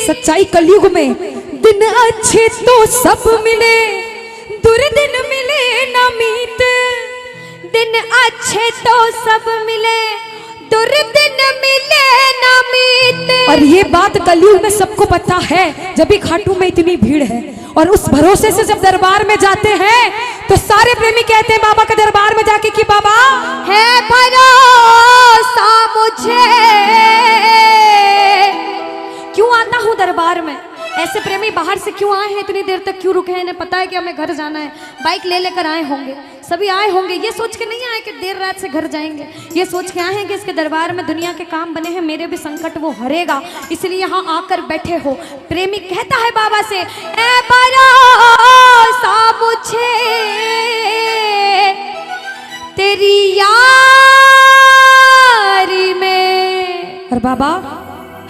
सच्चाई कलयुग में। दिन अच्छे तो सब मिले, दुर्दिन मिले ना मीत। दिन अच्छे तो सब मिले, दुर्दिन मिले ना मीत। और ये बात कलयुग में सबको पता है, जब भी खाटू में इतनी भीड़ है। और उस भरोसे से जब दरबार में जाते हैं तो सारे प्रेमी कहते हैं बाबा के दरबार में जाके कि बाबा है भरोसा मुझे। क्यों आता हूँ दरबार में? ऐसे प्रेमी बाहर से क्यों आए हैं, इतनी देर तक क्यों रुके हैं? इन्हें पता है कि हमें घर जाना है, बाइक ले लेकर आए होंगे, सभी आए होंगे। ये सोच के नहीं आए कि देर रात से घर जाएंगे, ये सोच के आए हैं कि इसके दरबार में दुनिया के काम बने हैं, मेरे भी संकट वो हरेगा, इसलिए यहाँ आकर बैठे हो। प्रेमी कहता है बाबा से, ऐ भरोसा मुझे तेरी यारी में। और बाबा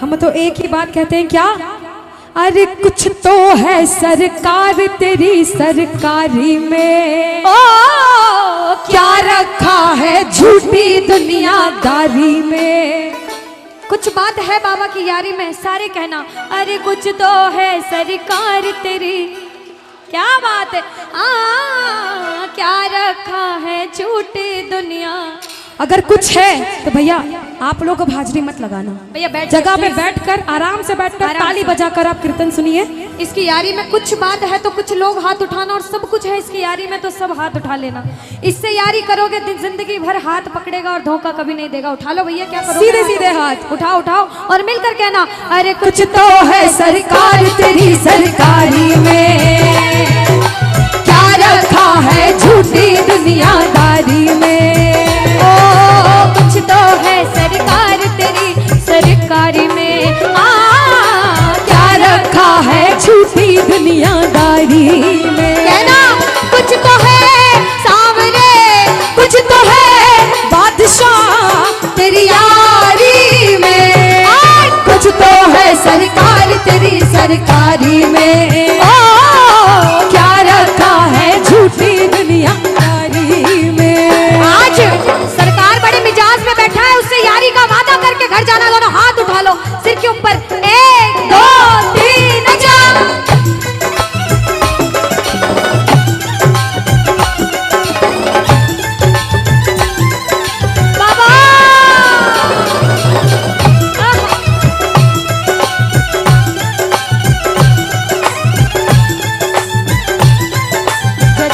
हम तो एक ही बात कहते हैं, क्या? अरे कुछ तो है सरकार तेरी सरकारी में, ओ क्या रखा है झूठी दुनियादारी में। कुछ बात है बाबा की यारी में, सारे कहना अरे कुछ तो है सरकार तेरी। क्या बात है, क्या रखा है झूठी दुनिया। अगर कुछ है तो भैया आप लोग अब हाजिरी मत लगाना, भैया बैठ जगह पे बैठकर आराम से बैठकर ताली बजाकर आप कीर्तन सुनिए। इसकी यारी में कुछ बात है तो कुछ लोग हाथ उठाना, और सब कुछ है इसकी यारी में तो सब हाथ उठा लेना। इससे यारी करोगे जिंदगी भर हाथ पकड़ेगा और धोखा कभी नहीं देगा। उठा लो भैया, क्या करोगे? सीधे सीधे हाथ उठाओ उठाओ और मिलकर कहना अरे कुछ तो है सरकार तेरी सरकारी में, क्या रखा है झूठी दुनियादारी में। कुछ तो है सरकार तेरी सरकारी में, क्या रखा है झूठी दुनियादारी में। कहना कुछ तो है सावरे, कुछ तो है बादशाह तेरी यारी में, कुछ तो है सरकार तेरी सरकारी में। क्या रखा है झूठी दुनियादारी में। आज सरकार बड़े मिजाज में बैठा है, उससे यारी का वादा करके घर जाना। दोनों हाथ उठा लो सिर के ऊपर, 1 2 3 जा। बाबा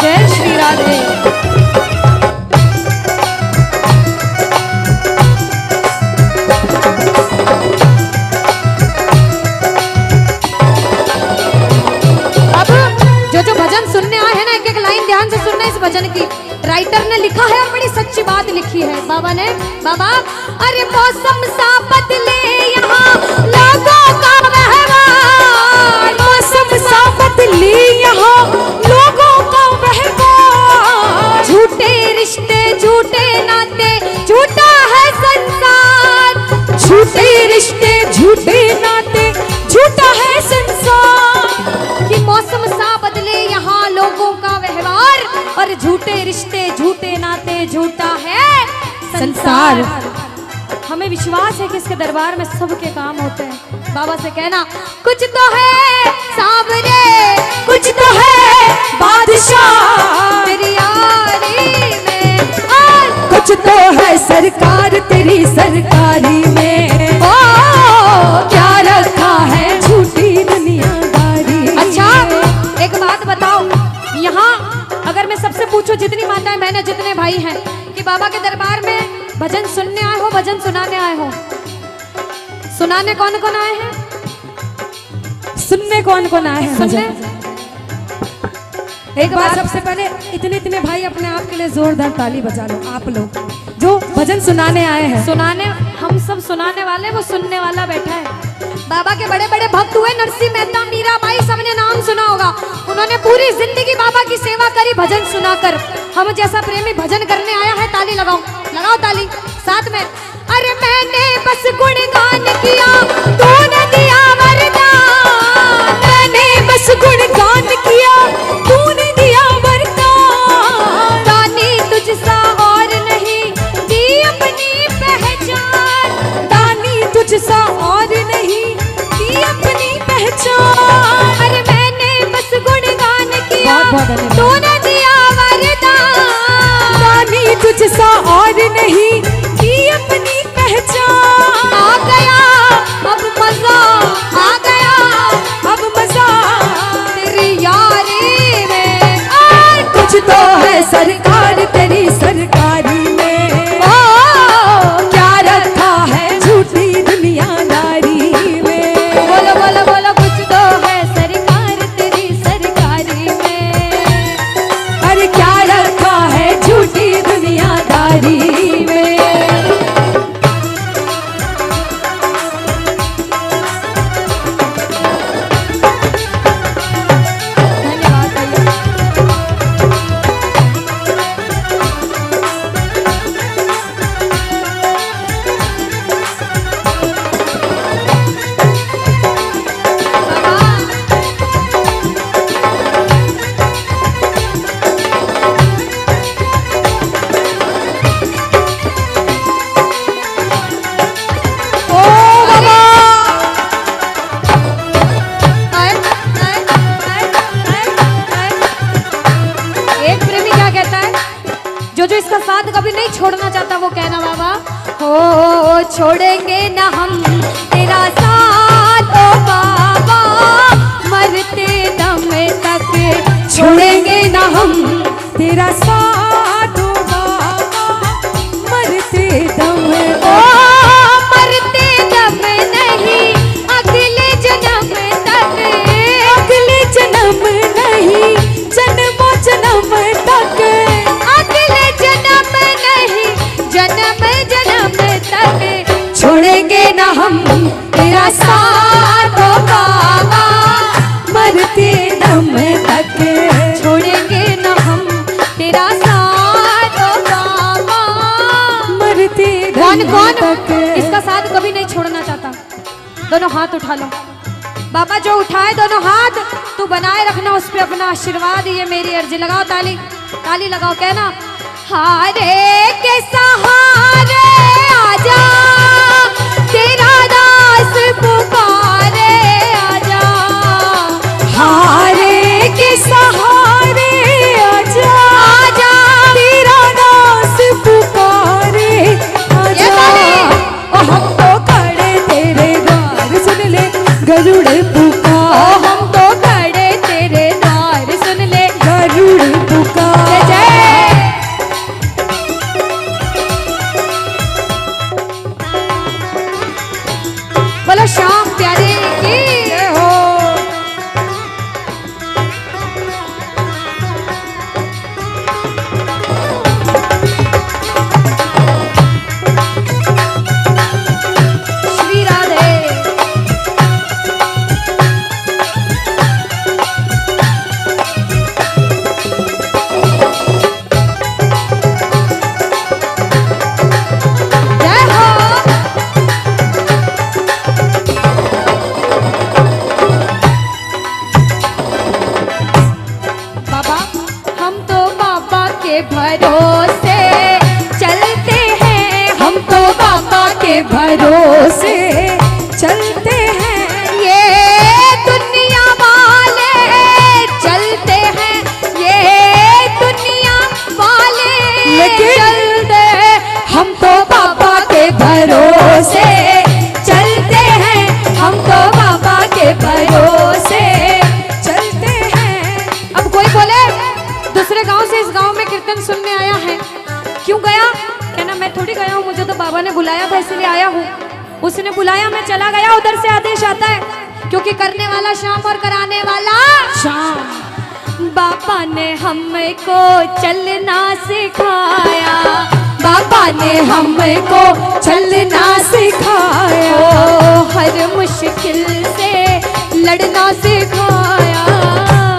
जय श्री राधे। जो भजन सुनने आए हैं ना, एक एक लाइन ध्यान से सुनना। इस भजन की राइटर ने लिखा है और बड़ी सच्ची बात लिखी है बाबा ने। बाबा अरे मौसम सा बदले यहाँ लोगों का व्यवहार, मौसम सा बदले यहाँ लोगों का व्यवहार। झूठे रिश्ते झूठे नाते झूठा है संसार, झूठे रिश्ते झूठे नाते झूठा है संसार। कि मौसम सा बदले यहाँ लोगों का व्यवहार, और झूठे रिश्ते झूठे नाते झूठा है संसार। हमें विश्वास है कि इसके दरबार में सबके काम होते हैं। बाबा से कहना कुछ तो है सावरे, कुछ तो है बादशाह तेरी यारी में, कुछ तो है सरकार तेरी सरकारी में। ओ क्या रखा है झूठी दुनियादारी। अच्छा एक बात बताओ, यहाँ अगर मैं सबसे पूछूं, जितनी माताएं बहनें जितने भाई हैं, कि बाबा के दरबार में भजन सुनने आए हो भजन सुनाने आए हो? सुनाने कौन कौन आए हैं? सुनने कौन कौन आए हैं? सुनने एक बार सबसे पहले इतने इतने भाई अपने आप के लिए जोरदार ताली बजा लो, आप लोग जो भजन सुनाने आए हैं। सुनाने हम सब सुनाने वाले, वो सुनने वाला बैठा है। बाबा के बड़े बड़े भक्त हुए, नरसिंह मेहता, मीराबाई, सबने नाम सुना होगा। उन्होंने पूरी जिंदगी बाबा की सेवा करी भजन सुनाकर। हम जैसा प्रेमी भजन करने आया है, ताली लगाओ, लगाओ ताली साथ में। अरे मैंने बस गुणगान किया, तूने दिया वरदान, मैंने बस गुणगान किया, तूने दिया वरदान। दानी तुझसा और नहीं दी अपनी पहचान, दानी तुझसा और नहीं दी अपनी पहचान। धन्यवाद। तूने दिया वरदान, रानी तुझसा और नहीं की अपनी पहचान। आ गया अब मजा, आ गया अब मजा तेरी यारी में। और कुछ तो है सरकार तेरी सरकारी में। ओ क्या रखा है झूठी दुनियादारी में। बोलो बोलो बोलो, कुछ तो है सरकार तेरी सरकारी में। अरे क्या रखा है झूठी दुनियादारी में। धन्यवाद भैया। ओ बाबा एक प्रेमी क्या कहता है, जो जो इसका साथ कभी नहीं छोड़ना चाहता वो कहना बाबा, हो छोड़ेंगे ना हम तेरा साथ ओ बाबा, मरते दम तक छोड़ेंगे ना हम तेरा साथ ओ बाबा, मरते दम ओ मरते दम नहीं अगले जन्म तक, अगले जन्म नहीं जन्मों जन्म तक। अगले जन्म नहीं जन्म जन्म तक छोड़ेंगे ना हम तेरा साथ ओ बाबा, मरते दम तक। छोड़ेंगे न हम तेरा साथ ओ बाबा। मरते कौन दम कौन तक। इसका साथ कभी नहीं छोड़ना चाहता? दोनों हाथ उठा लो बाबा, जो उठाए दोनों हाथ तू बनाए रखना उस पे अपना आशीर्वाद, ये मेरी अर्जी। लगाओ ताली, ताली लगाओ, कहना हारे के सहारे आजा, तेरा दास पुकारे आजा। हारे के सहारे आजा, आजा तेरा दास पुकारे ये आजा। ताली। ओ हम तो खड़े तेरे द्वार सुन ले गरुड़ ओ पुकार। हम तो खड़े तेरे द्वार सुन ले गरुड़ पुकार। जय जय। बोलो श्याम प्यारे की जय हो। श्री राधे। जय हो। बाबा हम तो बाबा के भरोसे चलते हैं, हम तो बाबा के भरोसे चलते हैं। ये दुनिया वाले चलते हैं, ये दुनिया वाले लेकिन चलते हैं। हम तो बाबा के भरोसे चलते हैं। हम तो बाबा के भरोसे चलते हैं। अब कोई बोले दूसरे गांव से इस गांव में कीर्तन सुनने आया है, क्यों गया? कहना मैं थोड़ी गया हूँ, मुझे तो बाबा ने बुलाया था इसलिए आया हूँ। उसने बुलाया, मैं चला गया, उधर से आदेश आता है, क्योंकि करने वाला श्याम और कराने वाला शाम। बाबा ने हमको चलना सिखाया, बाबा ने हमको चलना सिखाया। ओ हर मुश्किल से लड़ना सिखाया,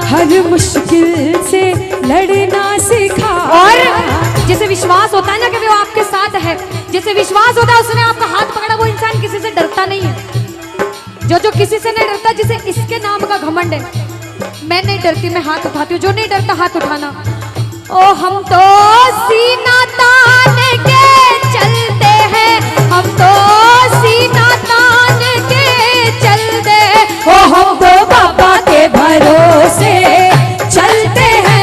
हर मुश्किल से लड़ना सिखाया। और जिसे विश्वास होता है ना कि वो आपके साथ है, जिसे विश्वास होता है उसने आपका हाथ पकड़ा, वो इंसान किसी से डरता नहीं है। जो जो किसी से नहीं डरता, जिसे इसके नाम का घमंड है, मैं नहीं डरती, मैं हाथ उठाती हूँ। जो नहीं डरता हाथ उठाना। ओ हम तो सीना तान के चलते हैं, हम तो सीना तान के चलते। ओ हम तो बाबा के भरोसे चलते हैं।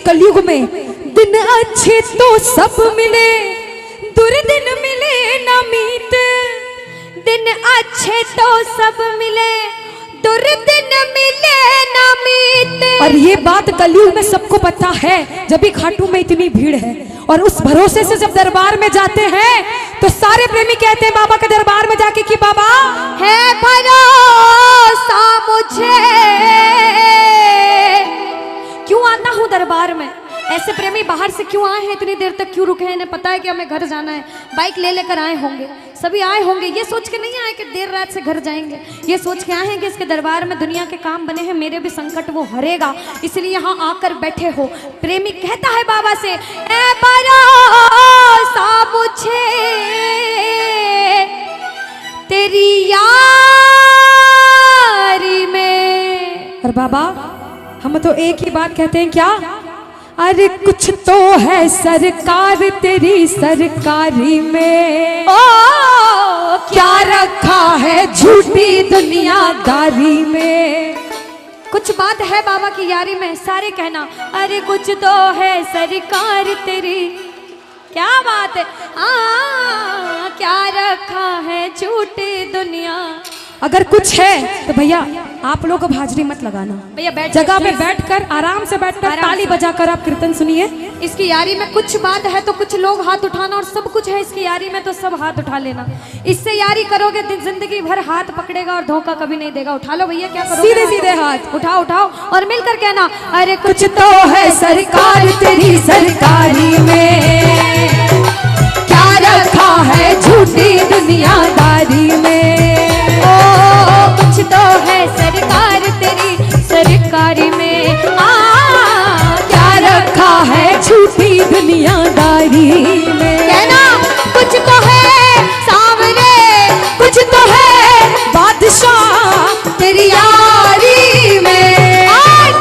कलयुग में दिन अच्छे तो सब मिले, दुर्दिन मिले ना मीत। दिन अच्छे तो सब मिले, दुर्दिन मिले ना मीत। और ये बात कलयुग में सबको पता है, जब भी खाटू में इतनी भीड़ है। और उस भरोसे से जब दरबार में जाते हैं तो सारे प्रेमी कहते हैं बाबा के दरबार में जाके कि बाबा है भरोसा मुझे। क्यों आता हूँ दरबार में? ऐसे प्रेमी बाहर से क्यों आए हैं, इतनी देर तक क्यों रुके हैं? इन्हें पता है कि हमें घर जाना है, बाइक ले लेकर आए होंगे, सभी आए होंगे। ये सोच के नहीं आए कि देर रात से घर जाएंगे, ये सोच के आए हैं कि इसके दरबार में दुनिया के काम बने हैं, मेरे भी संकट वो हरेगा, इसलिए यहाँ आकर बैठे हो। प्रेमी कहता है बाबा से, ऐ भरोसा मुझे तेरी यारी में। और बाबा हम तो एक ही बात कहते हैं, क्या? अरे कुछ तो है सरकार तेरी सरकारी में, ओ क्या रखा है झूठी दुनियादारी में। कुछ बात है बाबा की यारी में, सारे कहना अरे कुछ तो है सरकार तेरी। क्या बात है, क्या रखा है झूठी दुनिया। अगर कुछ है तो भैया आप लोग अब हाजिरी मत लगाना, भैया बैठ जगह पे बैठकर आराम से बैठकर ताली बजाकर आप कीर्तन सुनिए। इसकी यारी में कुछ बात है तो कुछ लोग हाथ उठाना, और सब कुछ है इसकी यारी में तो सब हाथ उठा लेना। इससे यारी करोगे जिंदगी भर हाथ पकड़ेगा और धोखा कभी नहीं देगा। उठा लो भैया, क्या करोगे? सीधे सीधे हाथ उठाओ उठाओ और मिलकर कहना अरे कुछ तो है सरकार तेरी सरकारी में, क्या रखा है झूठी दुनियादारी में। कुछ तो है सरकार तेरी सरकारी में, क्या रखा है झूठी दुनियादारी में। कहना कुछ तो है सामने, कुछ तो है बादशाह तेरी यारी में,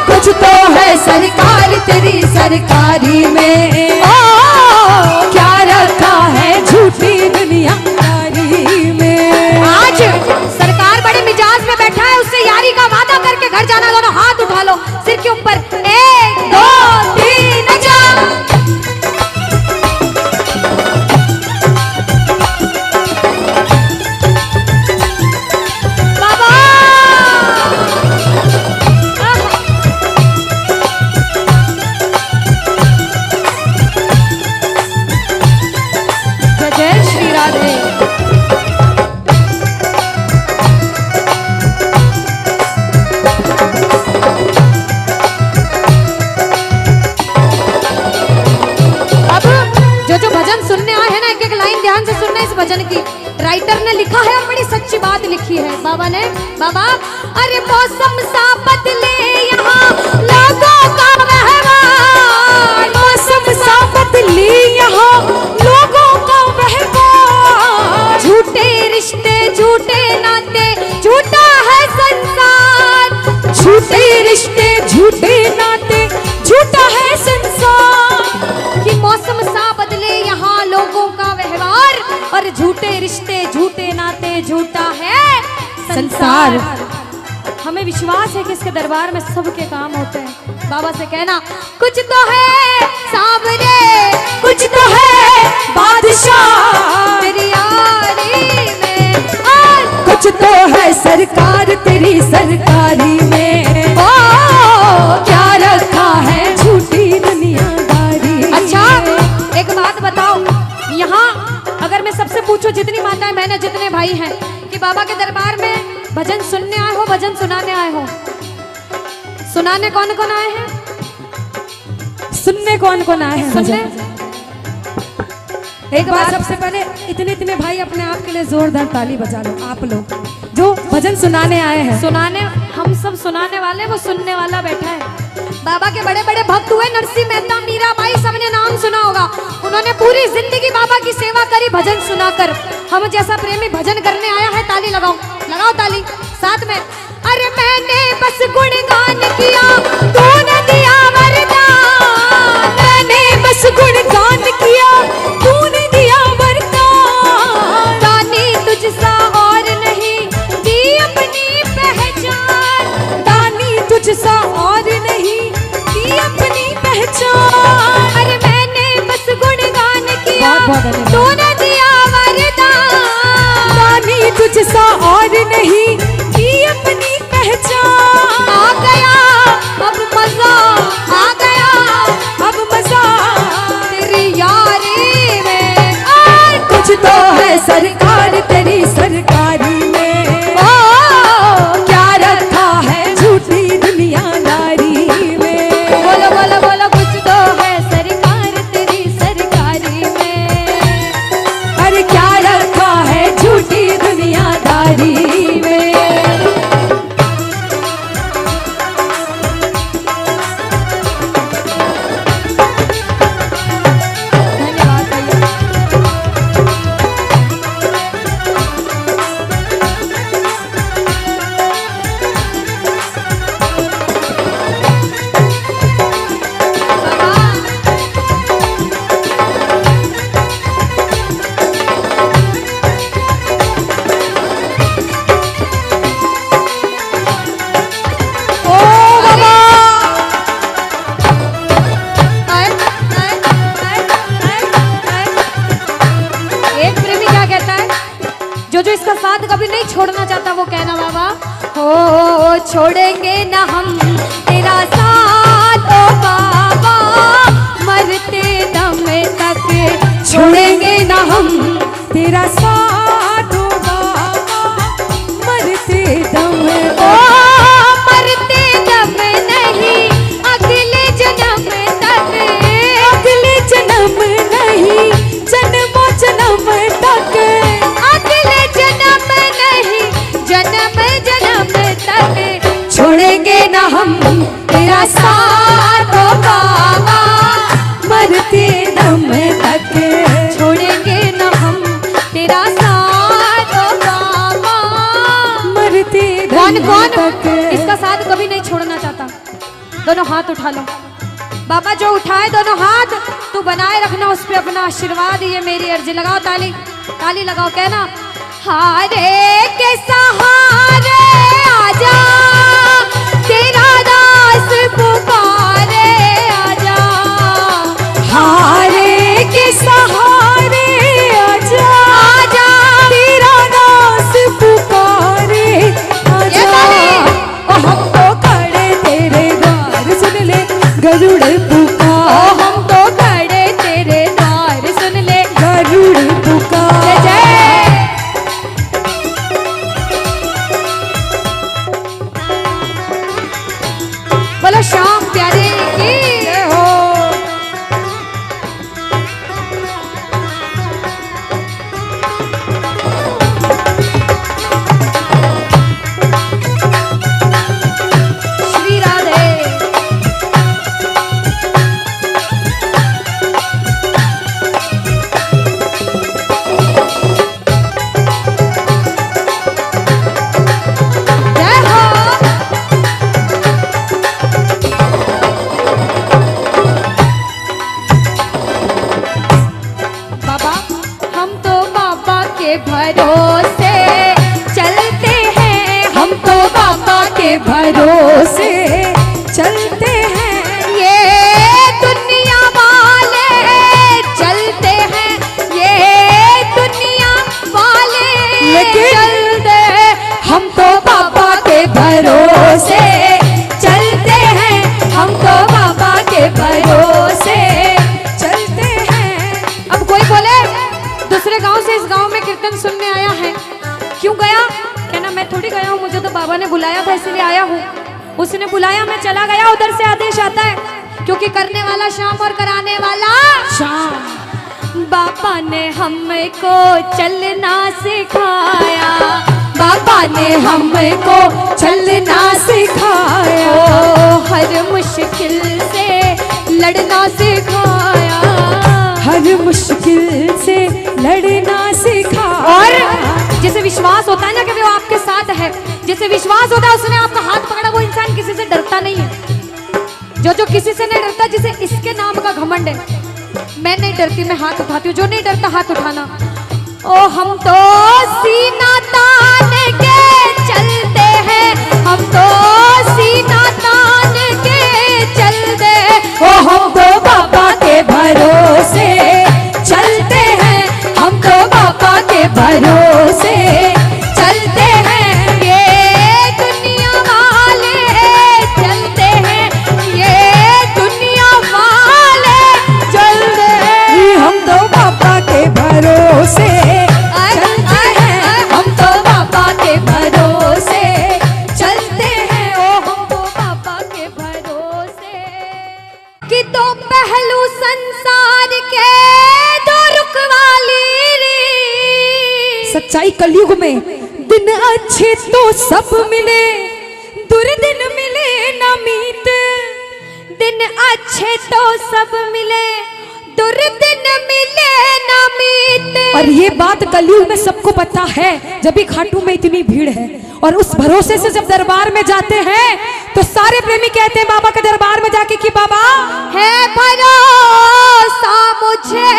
कुछ तो है सरकार तेरी सरकारी में, क्या रखा है झूठी दुनियादारी में। आज सरकार बड़े मिजाज में बैठा है, उससे यारी का वादा करके घर जाना। दोनों हाथ उठा लो सिर के ऊपर, 1 2 3 जा। बाबा जय श्री राधे। जो भजन सुनने आए हैं ना, एक एक लाइन ध्यान से सुनना। इस भजन की राइटर ने लिखा है और बड़ी सच्ची बात लिखी है बाबा ने। बाबा अरे मौसम सा बदले यहाँ लोगों का व्यवहार, मौसम सा बदले यहाँ लोगों का व्यवहार, झूठे रिश्ते झूठे नाते झूठा है संसार, झूठे रिश्ते झूठे नाते झूठा है संसार। कि मौसम सा बदले यहाँ लोगों का व्यवहार, और झूठे रिश्ते झूठे नाते झूठा है संसार। हमें विश्वास है कि इसके दरबार में सबके काम होते हैं। बाबा से कहना कुछ तो है सामने, कुछ तो है बादशाह तेरी यारी में, कुछ तो है सरकार तेरी सरकारी में, क्या रखा है झूठी दुनियादारी। अच्छा एक बात बताओ, यहाँ अगर मैं सबसे पूछूं, जितनी माताएं बहनें जितने भाई हैं, कि बाबा के दरबार में भजन सुनने आए हो भजन सुनाने आए हो? सुनाने कौन कौन आए हैं? सुनने कौन कौन आए हैं? सुनने एक बार सबसे पहले इतने इतने भाई अपने आप के लिए जोरदार ताली बजा लो, आप लोग जो भजन सुनाने आए हैं। सुनाने हम सब सुनाने वाले, वो सुनने वाला बैठा है। बाबा के बड़े बड़े भक्त हुए, नरसिंह मेहता, मीराबाई, सबने नाम सुना होगा। उन्होंने पूरी जिंदगी बाबा की सेवा करी भजन सुनाकर। हम जैसा प्रेमी भजन करने आया है, ताली लगाओ, लगाओ ताली साथ में। अरे मैंने बस गुणगान किया, तूने दिया वरदान, मैंने बस गुणगान किया, तूने दिया वरदान, दानी तुझसा और नहीं दी अपनी पहचान, दानी तुझसा और नहीं दी अपनी पहचान। नहीं छोड़ना चाहता वो कहना बाबा। हो छोड़ेंगे ना हम तेरा साथ ओ बाबा, मरते दम तक छोड़ेंगे ना हम तेरा साथ ओ बाबा, मरते दम ओ मरते दम नहीं अगले जन्म तक, अगले जन्म नहीं जन्मों जन्म तक, अगले जन्म नहीं जन्म जन्म तक छोड़ेंगे ना हम तेरा साथ ओ बाबा, मरते दम तक, छोड़ेंगे ना हम तेरा साथ ओ बाबा। मरते कौन दम कौन तक। इसका साथ कभी नहीं छोड़ना चाहता? दोनों हाथ उठा लो बाबा, जो उठाए दोनों हाथ तू बनाए रखना उस पे अपना आशीर्वाद, ये मेरी अर्जी। लगाओ ताली, ताली लगाओ, कहना हारे के सहारे आजा, तेरा दास पुकारे आजा, हारे के सहारे आजा, आजा तेरा दास पुकारे ये आजा, ताली। ओ हम तो खड़े तेरे द्वार सुन ले गरुड़ ओ पुकार, हम तो खड़े तेरे द्वार सुन ले गरुड़ पुकार। जय जय। बोलो श्याम प्यारे की जय हो। श्री राधे। जय हो। बाबा हम तो बाबा के भरोसे चलते हैं, हम तो बाबा के भरोसे चलते हैं, ये दुनिया वाले चलते हैं, ये दुनिया वाले लेकिन चलते हैं। हम तो बाबा के भरोसे चलते हैं, हम तो बाबा के भरोसे चलते हैं। अब कोई बोले दूसरे गांव से इस गांव में कीर्तन सुनने आया है, क्यों गया? कहना मैं थोड़ी गया हूँ, मुझे तो बाबा ने बुलाया था इसलिए आया हूँ। उसने बुलाया, मैं चला गया, उधर से आदेश आता है, क्योंकि करने वाला श्याम और कराने वाला शाम। बाबा ने हमको चलना सिखाया, बाबा ने हमको चलना सिखाया, ओ हर मुश्किल से लड़ना सिखाया, हर मुश्किल से लड़ना सिखाया। और जिसे विश्वास होता है ना कि वो आपके साथ है, जिसे विश्वास होता है उसने आपका हाथ पकड़ा, वो इंसान किसी से डरता नहीं है। जो किसी से नहीं डरता, जिसे इसके नाम का घमंड है, मैं नहीं डरती, मैं हाथ उठाती हूँ। जो नहीं डरता हाथ उठाना। ओ हम तो सीना तान के चलते हैं, हम तो सीना तान के चलते हैं। ओ हम तो बाबा के भरोसे चलते हैं, हम तो बाबा के भरोसे चलते हैं, ये दुनिया वाले चलते हैं, ये दुनिया वाले चलते हैं। हम तो बाबा के भरोसे चलते हैं, हम तो बाबा के भरोसे चलते हैं, ओ हम तो बाबा के भरोसे। कि दो पहलू संसार के दो रुख वाली री। सच्चाई कलयुग में दिन अच्छे तो सब मिले, दुर्दिन मिले ना मीत। दिन अच्छे तो सब मिले, दुर्दिन मिले ना मीत। और ये बात कलयुग में सबको पता है, जब भी खाटू में इतनी भीड़ है। और उस भरोसे से जब दरबार में जाते हैं तो सारे प्रेमी कहते हैं बाबा के दरबार में जाके कि बाबा है भरोसा मुझे।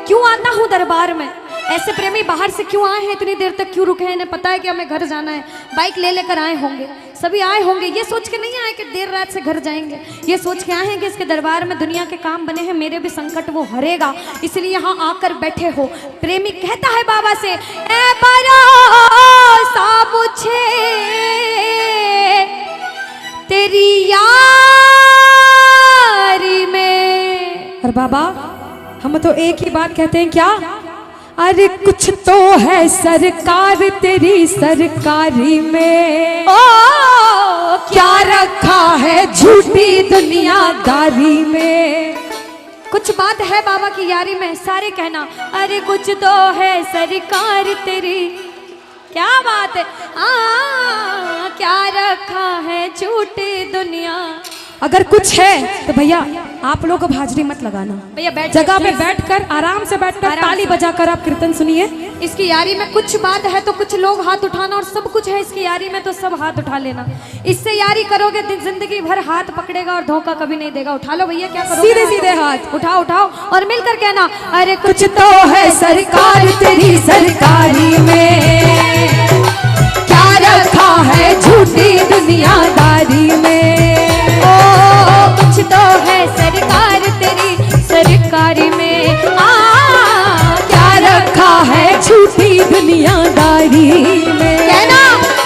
क्यों आता हूँ दरबार में? ऐसे प्रेमी बाहर से क्यों आए हैं, इतनी देर तक क्यों रुके हैं? इन्हें पता है कि हमें घर जाना है, बाइक ले लेकर आए होंगे। सभी आए होंगे, ये सोच के नहीं आए कि देर रात से घर जाएंगे, ये सोच के आए हैं कि इसके दरबार में दुनिया के काम बने हैं, मेरे भी संकट वो हरेगा, इसलिए यहाँ आकर बैठे हो। प्रेमी कहता है बाबा से, ए भरोसा मुझे तेरी यारी में। और बाबा हम तो एक ही बात कहते हैं, क्या? अरे कुछ तो है सरकार तेरी सरकारी में, ओ क्या रखा है झूठी दुनियादारी में। कुछ बात है बाबा की यारी में, सारे कहना अरे कुछ तो है सरकार तेरी, क्या बात है, क्या रखा है झूठी दुनिया। अगर कुछ है तो भैया आप लोग को हाजिरी मत लगाना, भैया बैठ जगह पे बैठकर आराम से बैठकर ताली बजाकर आप कीर्तन सुनिए। इसकी यारी में कुछ बात है तो कुछ लोग हाथ उठाना, और सब कुछ है इसकी यारी में तो सब हाथ उठा लेना। इससे यारी करोगे जिंदगी भर हाथ पकड़ेगा और धोखा कभी नहीं देगा। उठा लो भैया, क्या करोगे? सीधे सीधे हाथ उठाओ उठाओ और मिलकर कहना अरे कुछ तो है सरकार तेरी सरकारी में, क्या रखा है झूठी दुनियादारी में। कुछ तो है सरकार तेरी सरकारी में, क्या रखा है झूठी दुनियादारी में। कहना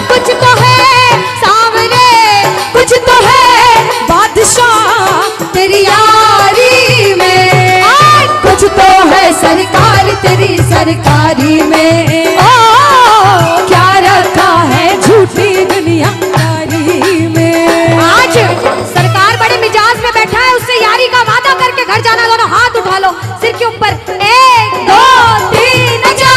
कुछ तो है सावरे, कुछ तो है बादशाह तेरी यारी में, कुछ तो है सरकार तेरी सरकारी में, क्या रखा है झूठी दुनियादारी में। आज सरकार बड़े मिजाज में बैठा है, उससे यारी का वादा करके घर जाना। दोनों हाथ उठा लो सिर के ऊपर, 1 2 3 जा।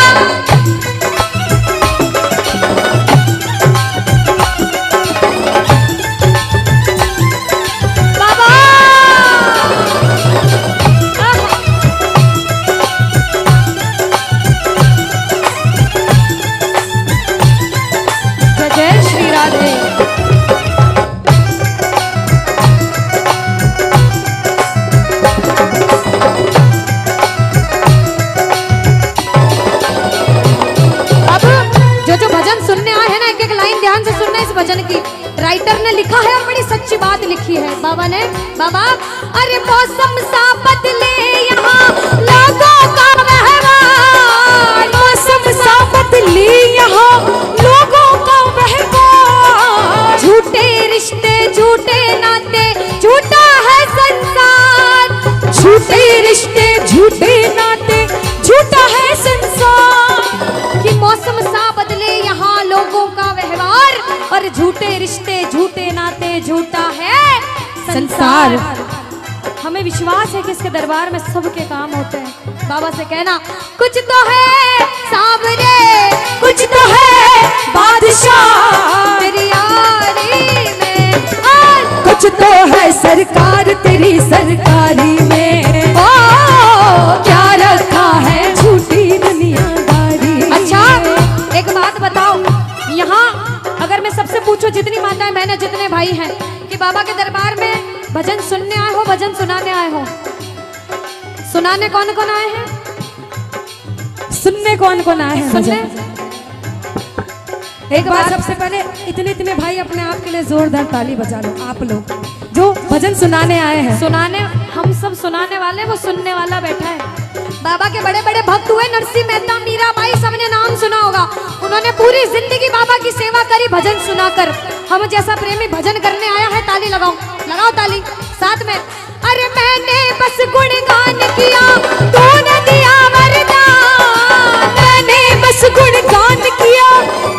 बाबा जय श्री राधे। जो भजन सुनने आए हैं ना, एक एक लाइन ध्यान से सुनना इस भजन की। राइटर ने लिखा है और बड़ी सच्ची बात लिखी है बाबा ने। बाबा अरे मौसम सा बदले यहाँ लोगों का व्यवहार, मौसम सा बदले यहाँ लोगों का व्यवहार, झूठे रिश्ते झूठे नाते झूठा है संसार, झूठे रिश्ते झूठे नाते झूठा है संसार। कि मौसम सा बदले यहाँ लोगों का व्यवहार, और झूठे रिश्ते झूठे नाते झूठा है संसार। हमें विश्वास है कि इसके दरबार में सबके काम होते हैं। बाबा से कहना कुछ तो है सावरे, कुछ तो है बादशाह तेरी यारी में, कुछ तो है सरकार तेरी सरकारी में, क्या रखा है झूठी दुनियादारी। अच्छा एक बात बताओ, यहाँ अगर मैं सबसे पूछूं, जितनी माताएं बहनें जितने भाई हैं, कि बाबा के दरबार में भजन सुनने आए हो भजन सुनाने आए हो? सुनाने कौन कौन आए हैं? सुनने कौन कौन आए हैं? सुनने एक बार सबसे पहले इतने इतने भाई अपने आप के लिए जोरदार ताली बजा लो, आप लोग जो भजन सुनाने आए हैं। सुनाने हम सब सुनाने वाले, वो सुनने वाला बैठा है। बाबा के बड़े बड़े भक्त हुए, नरसिंह मेहता, मीराबाई, सबने नाम सुना होगा। उन्होंने पूरी जिंदगी बाबा की सेवा करी भजन सुनाकर। हम जैसा प्रेमी भजन करने आया है, ताली लगाओ, लगाओ ताली साथ में। अरे मैंने बस गुणगान किया, तूने दिया वरदान, मैंने बस गुणगान किया,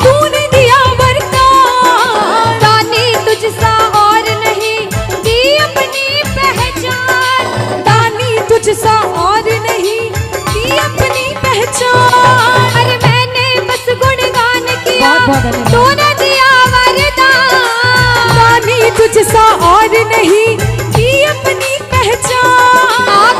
तूने दिया वरदान, दानी तुझसा और नहीं दी अपनी पहचान, दानी तुझसा और नहीं दी अपनी पहचान। अरे मैंने बस गुणगान किया, बहुत धन्यवाद। तूने दिया वरदान, दानी तुझसा और नहीं दी अपनी पहचान।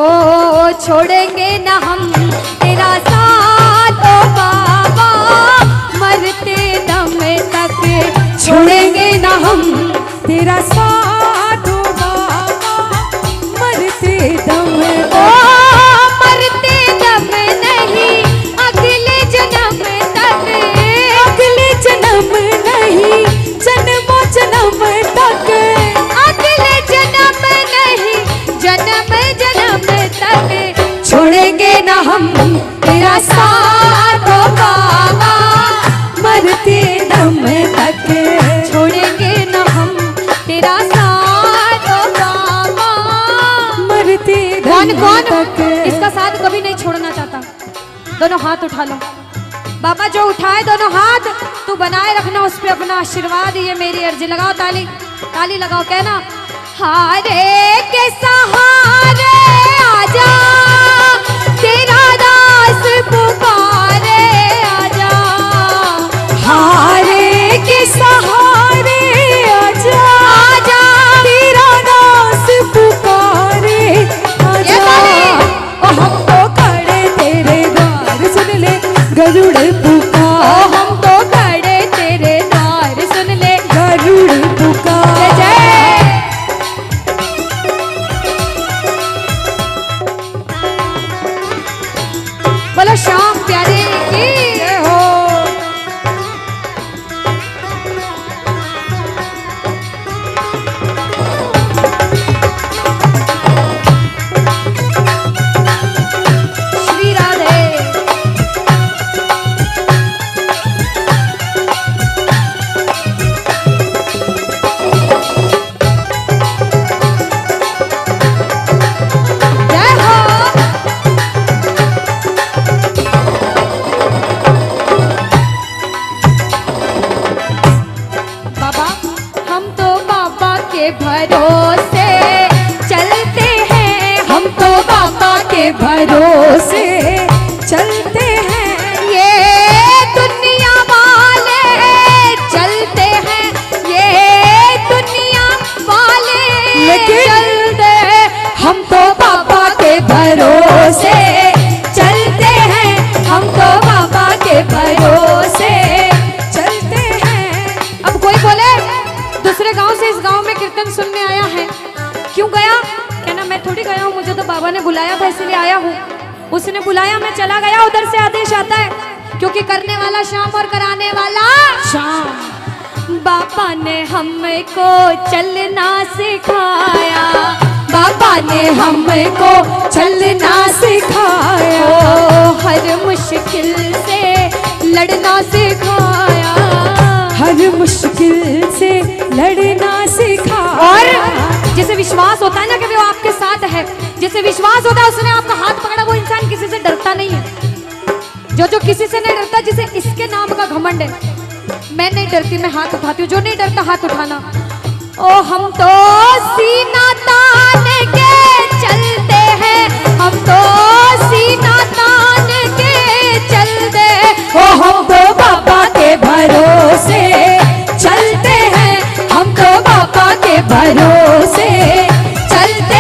ओ छोड़ेंगे ना हम तेरा साथ ओ बाबा, मरते दम तक छोड़ेंगे ना हम तेरा साथ ओ बाबा, मरते दम ओ मरते दम नहीं अगले जन्म तक, अगले जन्म नहीं जन्मों जन्म तक, अगले जन्म नहीं जन्म जन्म तक छोड़ेंगे ना हम तेरा साथ ओ बाबा, मरते दम तक, छोड़ेंगे ना हम तेरा साथ ओ बाबा। मरते कौन दम कौन तक। इसका साथ कभी नहीं छोड़ना चाहता? दोनों हाथ उठा लो बाबा, जो उठाए दोनों हाथ तू बनाए रखना उस पे अपना आशीर्वाद, ये मेरी अर्जी। लगाओ ताली, ताली लगाओ, कहना हारे के सहारे आजा, तेरा दास पुकारे आजा, हारे के सहारे आजा, आजा तेरा दास पुकारे आजा। ओ हम तो खड़े तेरे द्वार, सुन ले गरुड़ पुकार, हम तो खड़े तेरे द्वार, सुन ले गरुड़ पुकार। जय बोलो श्याम प्यारे की जय हो। श्री राधे। जय हो। बाबा हम तो बाबा के भरोसे चलते हैं, हम तो बाबा के भरोसे चलते हैं, ये दुनिया वाले चलते हैं, ये दुनिया वाले लेकिन चलते हैं। हम तो बाबा के भरोसे चलते हैं, हम तो बाबा के भरोसे चलते हैं। अब कोई बोले दूसरे गांव से इस गांव में कीर्तन सुनने आया है, क्यों गया? कहना मैं थोड़ी गया हूँ, मुझे तो बाबा ने बुलाया था इसलिए आया हूँ। उसने बुलाया, मैं चला गया, उधर से आदेश आता है, क्योंकि करने वाला श्याम और कराने वाला शाम। बाबा ने हमको चलना सिखाया, बाबा ने हमको चलना सिखाया, ओ हर मुश्किल से लड़ना सिखाया, हर मुश्किल से लड़ना सिखाया। और जैसे विश्वास होता है ना कि वो आपके साथ है, जैसे विश्वास होता है उसने आपका हाथ पकड़ा, वो इंसान किसी से डरता नहीं है। जो किसी से नहीं डरता, जिसे इसके नाम का घमंड है, मैं नहीं डरती, मैं हाथ उठाती हूँ। जो नहीं डरता हाथ उठाना। ओ हम तो सीना तान के चलते हैं, हम तो सीना तान के चलते हैं। ओ हम तो बाबा के भरोसे चलते हैं, हम तो बाबा के भरोसे चलते